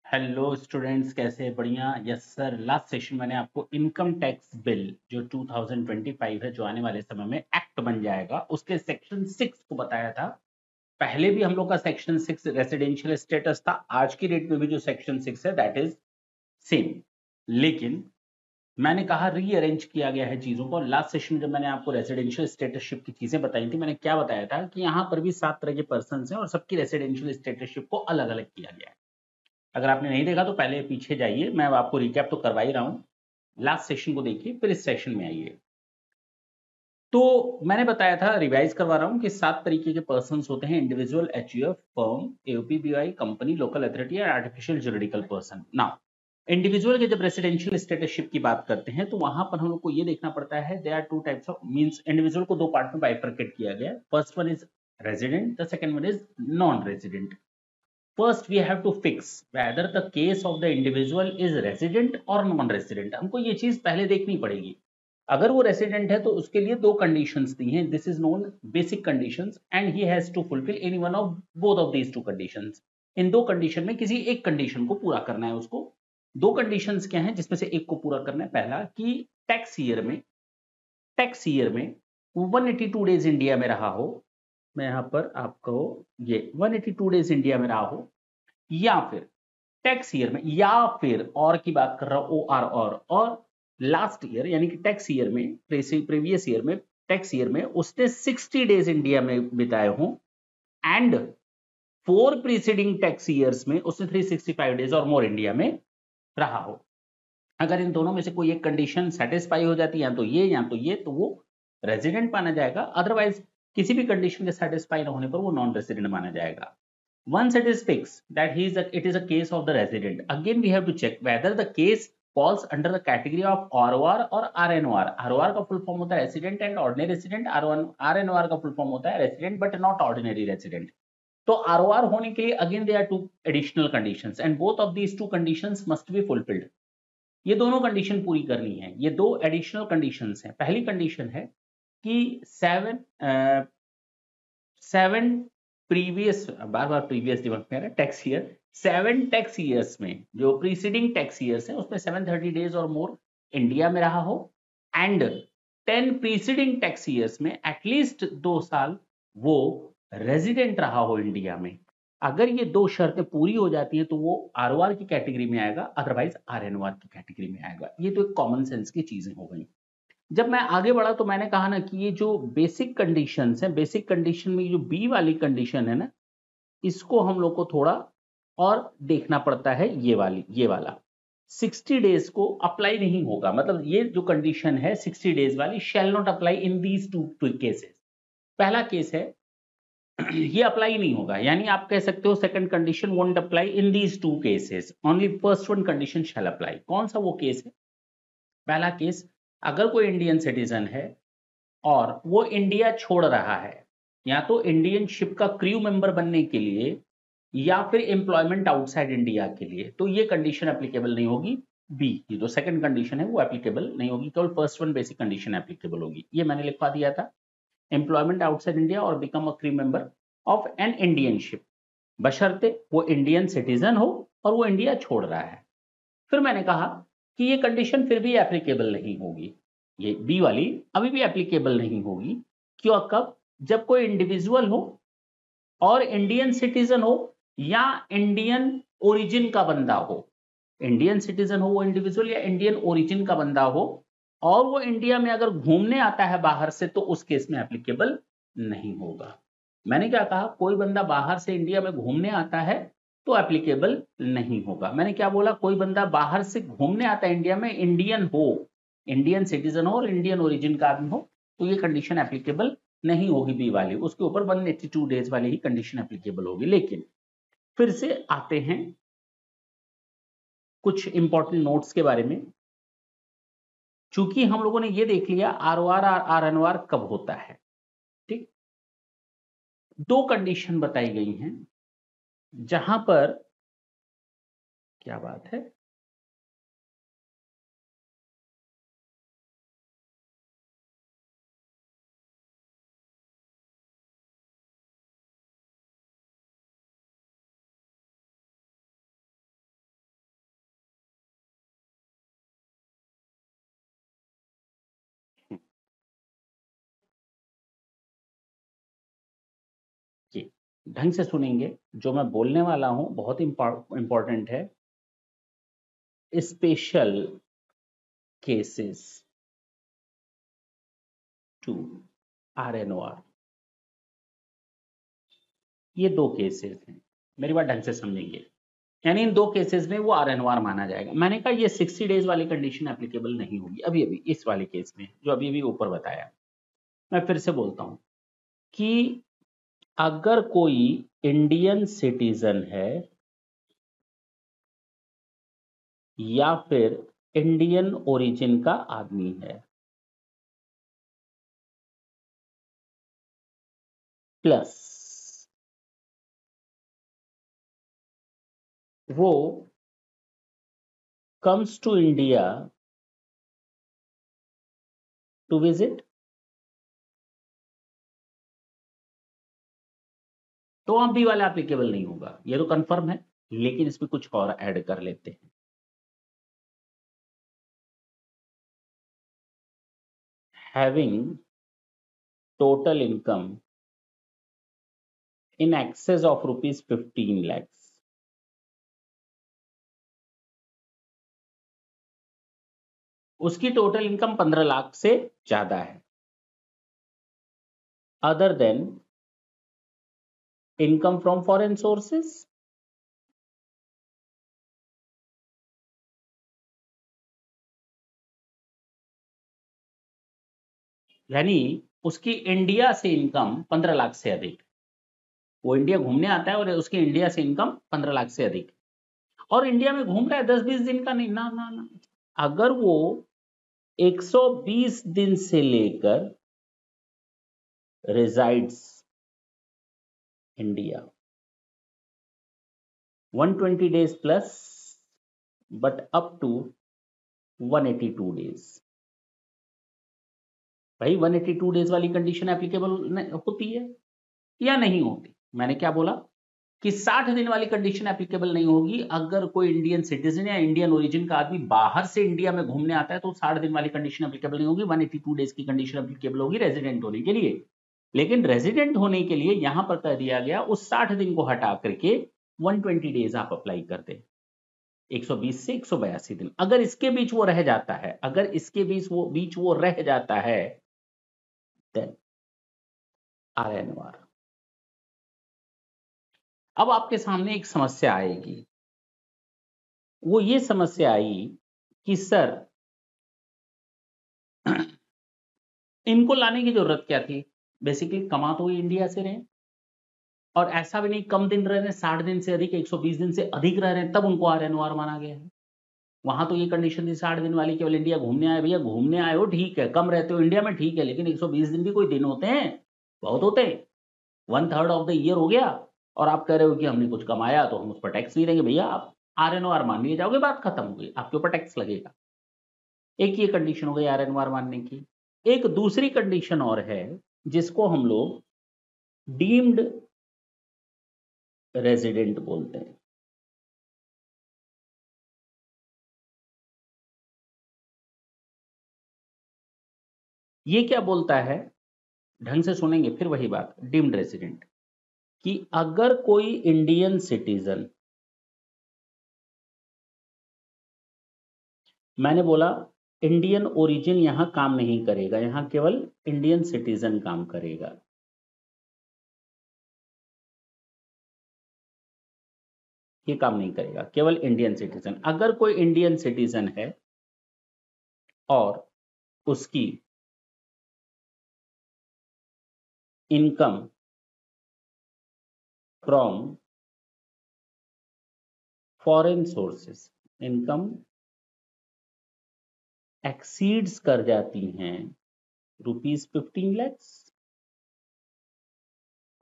Hello students, कैसे हैं? बढ़िया। यस सर, लास्ट सेशन मैंने आपको इनकम टैक्स बिल जो 2025 है, जो आने वाले समय में एक्ट बन जाएगा, उसके सेक्शन 6 को बताया था। पहले भी हम लोग का सेक्शन 6 रेसिडेंशियल स्टेटस था। आज की डेट में भी जो सेक्शन 6 है दैट इज सेम, लेकिन मैंने कहा रीअरेंज किया गया है चीजों को। लास्ट सेशन जब मैंने आपको रेसिडेंशियल स्टेटसशिप की चीजें बताई थी, मैंने क्या बताया था कि यहाँ पर भी 7 तरह के पर्सन हैं और सबकी रेसिडेंशियल स्टेटसशिप को अलग अलग किया गया है। अगर आपने नहीं देखा तो पहले पीछे जाइए, मैं आपको रिकैप तो करवा ही रहा हूं। लास्ट सेशन को देखिए, फिर इस सेशन में आइए। तो मैंने बताया था, रिवाइज करवा रहा हूं कि 7 तरीके के पर्संस होते हैं: individual, HUF, firm, AOP BI, company, local authority और artificial juridical person. Now individual के जब रेसिडेंशियल स्टेटसशिप की बात करते हैं तो वहां पर हम लोग को ये देखना पड़ता है, they are two types of means individual को दो पार्ट में बाइफरकेट किया गया है। First one is resident, the second one is non resident. First, we have to fix whether the case of the individual is resident or non-resident. हमको ये चीज पहले देखनी पड़ेगी। अगर वो रेसिडेंट है तो उसके लिए दो कंडीशंस दी हैं। This is known basic conditions and he has to fulfil any one of both of these two conditions. इन दो कंडीशन में किसी एक कंडीशन को पूरा करना है उसको। दो कंडीशंस क्या हैं जिसमें से एक को पूरा करना है? पहला कि टैक्स ईयर में 182 डेज इंडिया में रहा हो। मैं यहां पर आपको ये 182 डेज इंडिया में रहा हो, या फिर टैक्स ईयर में, या फिर और की बात कर रहा हूं, ओ आर और लास्ट ईयर यानी कि टैक्स ईयर में, प्रीवियस ईयर में, टैक्स ईयर में उसने 60 डेज इंडिया में बिताए हों एंड 4 प्रीसीडिंग टैक्स ईयर्स में उसने 365 डेज और मोर इंडिया में रहा हो। अगर इन दोनों में से कोई एक कंडीशन सेटिस्फाई हो जाती है, या तो ये, तो वो रेजिडेंट माना जाएगा। अदरवाइज किसी भी कंडीशन के सेटिस्फाई न होने पर वो नॉन रेजिडेंट माना जाएगा। Once it is fixed that it is a case of the resident, again we have to check whether the case falls under the category of ROR or RNOR. ROR का full form होता है resident and ordinary resident, RNOR का full form होता है resident but not ordinary resident. तो ROR होने के लिए again there are two additional conditions and both of these two conditions must be fulfilled. ये दोनों कंडीशन पूरी करनी है। ये दो एडिशनल कंडीशंस हैं। पहली कंडीशन है कि 7 प्रीवियस, बार बार प्रीवियस दिमाग में आ रहा है, टैक्स ईयर, 7 टैक्स ईयर्स में जो प्रीसीडिंग टैक्स ईयर्स हैं उसमें 730 डेज और मोर इंडिया में रहा हो एंड 10 प्रीसीडिंग टैक्स ईयर्स में एटलीस्ट 2 साल वो रेजिडेंट रहा हो इंडिया में। अगर ये दो शर्तें पूरी हो जाती हैं तो वो आरओआर की कैटेगरी में आएगा, अदरवाइज आरएनओआर की कैटेगरी में आएगा। ये तो एक कॉमन सेंस की चीजें हो गई। जब मैं आगे बढ़ा तो मैंने कहा ना कि ये जो बेसिक कंडीशंस हैं, बेसिक कंडीशन में जो बी वाली कंडीशन है ना, इसको हम लोग को थोड़ा और देखना पड़ता है। ये वाला 60 डेज को अप्लाई नहीं होगा, मतलब ये जो कंडीशन है 60 डेज वाली shall not apply in these two cases. पहला केस है ये अप्लाई नहीं होगा, यानी आप कह सकते हो second condition won't apply in these two cases, only first one condition shall apply. कौन सा वो केस है? पहला केस, अगर कोई इंडियन सिटीजन है और वो इंडिया छोड़ रहा है, या तो इंडियन शिप का क्रू मेंबर बनने के लिए या फिर एम्प्लॉयमेंट आउटसाइड इंडिया के लिए, तो ये कंडीशन एप्लीकेबल नहीं होगी। बी, ये जो सेकंड कंडीशन है वो एप्लीकेबल नहीं होगी, केवल first one basic condition applicable होगी। ये मैंने लिखवा दिया था, एम्प्लॉयमेंट आउटसाइड इंडिया और become a crew member of an Indian ship, बशर्ते वो इंडियन सिटीजन हो और वो इंडिया छोड़ रहा है। फिर मैंने कहा कि ये कंडीशन फिर भी एप्लीकेबल नहीं होगी, ये बी वाली अभी भी एप्लीकेबल नहीं होगी। क्यों? कब? जब कोई इंडिविजुअल हो और इंडियन सिटीजन हो या इंडियन ओरिजिन का बंदा हो। इंडियन सिटीजन हो वो इंडिविजुअल, या इंडियन ओरिजिन का बंदा हो और वो इंडिया में अगर घूमने आता है बाहर से, तो उस केस में एप्लीकेबल नहीं होगा। मैंने क्या कहा? कोई बंदा बाहर से इंडिया में घूमने आता है तो एप्लीकेबल नहीं होगा। मैंने क्या बोला? कोई बंदा बाहर से घूमने आता है इंडिया में, इंडियन हो, इंडियन सिटीजन हो और इंडियन ओरिजिन का आदमी हो, तो ये कंडीशन एप्लीकेबल नहीं होगी बी वाली। उसके ऊपर 182 डेज वाली ही कंडीशन एप्लीकेबल होगी। लेकिन फिर से आते हैं कुछ इंपॉर्टेंट नोट्स के बारे में। चूंकि हम लोगों ने ये देख लिया आरओआर और आरएनओआर कब होता है, ठीक। दो कंडीशन बताई गई हैं जहां पर, क्या बात है, जी ढंग से सुनेंगे, जो मैं बोलने वाला हूं बहुत इंपॉर्टेंट है। स्पेशल केसेस टू आरएनओआर, ये दो केसेस हैं, मेरी बात ढंग से समझेंगे। यानी इन दो केसेस में वो आरएनओआर माना जाएगा। मैंने कहा ये 60 डेज वाली कंडीशन एप्लीकेबल नहीं होगी अभी अभी इस वाले केस में, जो अभी अभी ऊपर बताया। मैं फिर से बोलता हूं कि अगर कोई इंडियन सिटीजन है या फिर इंडियन ओरिजिन का आदमी है, प्लस वो comes to India to visit, तो अभी वाला एप्लीकेबल नहीं होगा, ये तो कंफर्म है। लेकिन इसमें कुछ और ऐड कर लेते हैं। Having total income in excess of ₹15 lakhs, उसकी टोटल इनकम 15 लाख से ज्यादा है, other than income from foreign sources, यानी उसकी इंडिया से इनकम 15 लाख से अधिक, वो इंडिया घूमने आता है और उसकी इंडिया से इनकम 15 लाख से अधिक, और इंडिया में घूम रहा है 10-20 दिन का नहीं, ना ना ना, अगर वो 120 दिन से लेकर resides India 120 days plus but up to 182 days, भाई 182 डेज वाली कंडीशन एप्लीकेबल होती है या नहीं होती? मैंने क्या बोला कि 60 दिन वाली कंडीशन एप्लीकेबल नहीं होगी। अगर कोई इंडियन सिटीजन या इंडियन ओरिजिन का आदमी बाहर से इंडिया में घूमने आता है तो 60 दिन वाली कंडीशन एप्लीकेबल नहीं होगी, 182 डेज की कंडीशन एप्लीकेबल होगी रेजिडेंट होने के लिए। लेकिन रेजिडेंट होने के लिए यहां पर कह दिया गया उस 60 दिन को हटा करके 120 डेज आप अप्लाई कर दें, 120 से 182 दिन। अगर इसके बीच वो रह जाता है, अगर इसके बीच वो रह जाता है, देन आरएनओआर। अब आपके सामने एक समस्या आएगी, वो ये समस्या आई कि सर इनको लाने की जरूरत क्या थी? बेसिकली कमा तो ये इंडिया से रहे, और ऐसा भी नहीं कम दिन रह रहे, 60 दिन से अधिक, 120 दिन से अधिक रह रहे हैं, तब उनको आरएनओआर माना गया है। वहां तो ये कंडीशन थी 60 दिन वाली, केवल इंडिया घूमने आए। भैया घूमने आए हो ठीक है, कम रहते हो इंडिया में ठीक है, लेकिन 120 दिन भी कोई दिन होते हैं, बहुत होते हैं, 1/3 ऑफ द ईयर हो गया, और आप कह रहे हो कि हमने कुछ कमाया तो हम उस पर टैक्स नहीं देंगे। भैया आप आरएनओआर मान लिए जाओगे, बात खत्म हो गई, आपके ऊपर टैक्स लगेगा। एक ये कंडीशन हो गई आरएनओआर मानने की। एक दूसरी कंडीशन और है जिसको हम लोग डीम्ड रेजिडेंट बोलते हैं। ये क्या बोलता है, ढंग से सुनेंगे फिर वही बात, डीम्ड रेजिडेंट, कि अगर कोई इंडियन सिटीजन, मैंने बोला इंडियन ओरिजिन यहां काम नहीं करेगा, यहां केवल इंडियन सिटीजन काम करेगा। ये काम नहीं करेगा, केवल इंडियन सिटीजन। अगर कोई इंडियन सिटीजन है और उसकी income from foreign sources, income exceeds कर जाती हैं ₹15 lakhs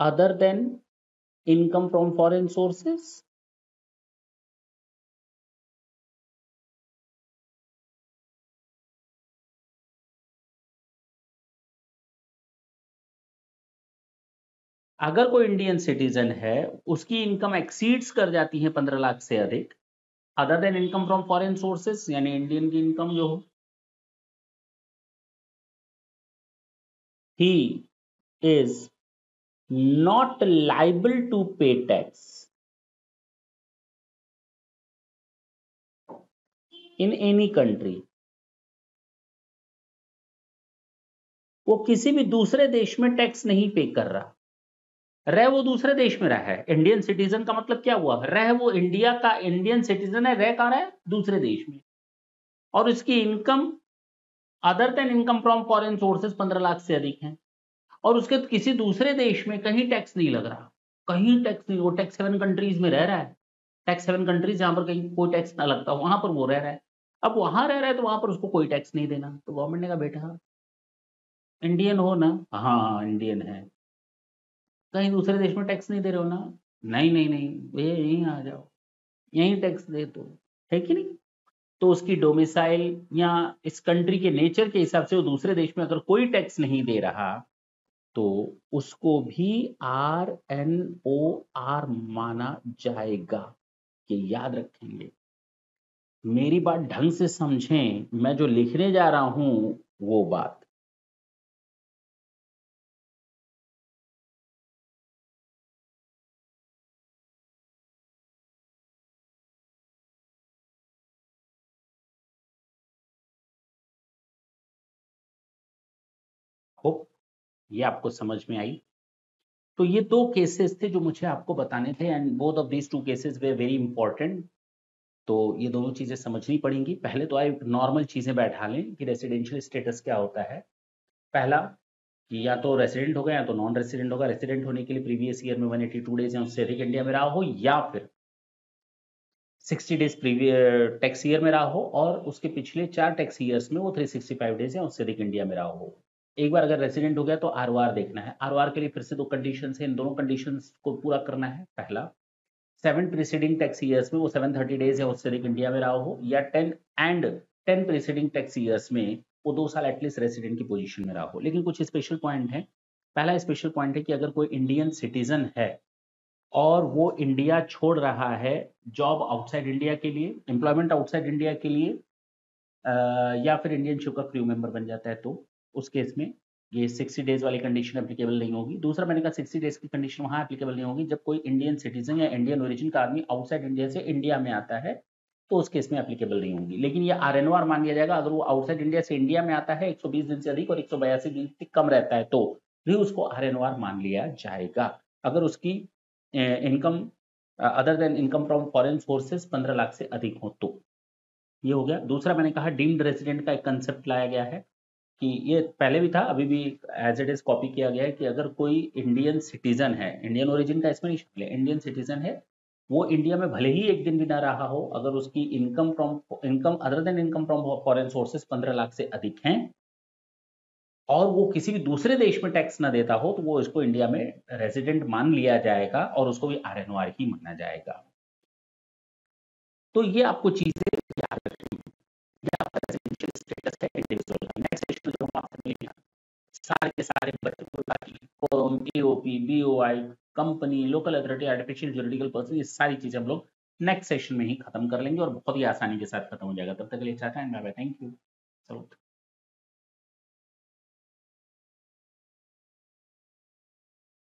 other than income from foreign sources. अगर कोई इंडियन सिटीजन है, उसकी इनकम एक्सीड्स कर जाती है 15 लाख से अधिक, other than income from foreign sources, यानी इंडियन की इनकम जो हो, he is not liable to pay tax in any country. वो किसी भी दूसरे देश में टैक्स नहीं पे कर रहा, रह वो दूसरे देश में रहा है। इंडियन सिटीजन का मतलब क्या हुआ, रह वो इंडिया का इंडियन सिटीजन है, रह कहां रहा है, दूसरे देश में, और उसकी income other than income from foreign sources 15 lakh से अधिक है, और उसके किसी दूसरे देश में कहीं टैक्स नहीं लग रहा, कहीं टैक्स नहीं, वो टैक्स हेवन कंट्रीज में रह रहा है, टैक्स हेवन कंट्रीज जहां पर कहीं कोई टैक्स ना लगता, वहां पर वो रह रहा है। अब वहां रह रहा है तो वहां पर उसको कोई टैक्स नहीं देना, तो गवर्नमेंट ने कहा बेटा इंडियन हो ना, हाँ इंडियन है, कहीं दूसरे देश में टैक्स नहीं दे रहे हो ना, नहीं नहीं नहीं भैया यहीं आ जाओ, यहीं टैक्स दे, तो है कि नहीं। तो उसकी डोमिसाइल या इस कंट्री के नेचर के हिसाब से वो दूसरे देश में अगर कोई टैक्स नहीं दे रहा, तो उसको भी RNOR माना जाएगा। ये याद रखेंगे, मेरी बात ढंग से समझें, मैं जो लिखने जा रहा हूं वो बात। होप ये आपको समझ में आई। तो ये दो केसेस थे जो मुझे आपको बताने थे, and both of these to cases way very important. तो ये दोनों चीजें समझनी पड़ेंगी। पहले तो आप नॉर्मल चीजें बैठा लें कि रेसिडेंशियल स्टेटस क्या होता है। पहला कि या तो रेसिडेंट होगा या तो नॉन रेसिडेंट होगा। रेसिडेंट होने के लिए प्रीवियस ईयर में 182 डेज या उससे अधिक इंडिया में रहा हो, या फिर 60 डेज प्रीवियस टैक्स ईयर में रहा हो, और उसके पिछले 4 टैक्स ईयर्स में वो 365 डेज या उससे अधिक इंडिया में रहा हो। एक बार अगर रेसिडेंट हो गया तो आरओआर देखना है। आरओआर के लिए फिर से दो कंडीशंस है, इन दोनों कंडीशंस को पूरा करना है। पहला, 7 प्रीसीडिंग टैक्स ईयर्स में वो 730 डेज या उससे अधिक इंडिया में रहा हो, या 10 प्रीसीडिंग टैक्स ईयर्स में वो 2 साल एटलीस्ट रेसिडेंट की पोजीशन में रहा हो। लेकिन कुछ स्पेशल पॉइंट है। पहला स्पेशल पॉइंट है कि अगर कोई इंडियन सिटीजन है और वो इंडिया छोड़ रहा है जॉब आउटसाइड इंडिया के लिए, एम्प्लॉयमेंट आउटसाइड इंडिया के लिए, या फिर इंडियन शिप का क्रू मेंबर बन जाता है, तो उस केस में ये 60 डेज वाली कंडीशन एप्लीकेबल नहीं होगी। दूसरा, मैंने कहा 60 डेज की कंडीशन वहां एप्लीकेबल नहीं होगी जब कोई इंडियन सिटीजन या इंडियन ओरिजिन का आदमी आउटसाइड इंडिया से इंडिया में आता है, तो उस केस में एप्लीकेबल नहीं होगी। लेकिन ये RNOR मान लिया जाएगा अगर वो आउटसाइड इंडिया से इंडिया में आता है, 120 दिन से अधिक और 182 दिन से कम रहता है, तो भी उसको RNOR मान लिया जाएगा अगर उसकी income other than income from foreign sources 15 lakh से अधिक हो तो। ये हो गया। दूसरा, मैंने कहा डीम्ड रेसिडेंट का एक कंसेप्ट लाया गया है कि ये पहले भी था, अभी भी एज इट इज कॉपी किया गया है कि अगर कोई इंडियन सिटीजन है, इंडियन ओरिजिन का इसमें नहीं शामिल है, इंडियन सिटीजन है, वो इंडिया में भले ही एक दिन भी ना रहा हो, अगर उसकी income other than income from foreign sources 15 lakh से अधिक हैं और वो किसी भी दूसरे देश में टैक्स ना देता हो, तो वो इसको इंडिया में रेजिडेंट मान लिया जाएगा और उसको भी RNOR ही माना जाएगा। तो ये आपको चीजें याद रखनी है। ये आपका रेजिडेंशियल स्टेटस है इंडिविजुअल का। नेक्स्ट सेशन में जो हम आपसे मिलेंगे, सारे के सारे बच्चों को form, AOP, BOI, company, local authority, artificial juridical person, ये सारी चीजें हम लोग नेक्स्ट सेशन में ही खत्म कर लेंगे और बहुत ही आसानी के साथ खत्म हो जाएगा। तब तक के लिए चाहता है, थैंक यू।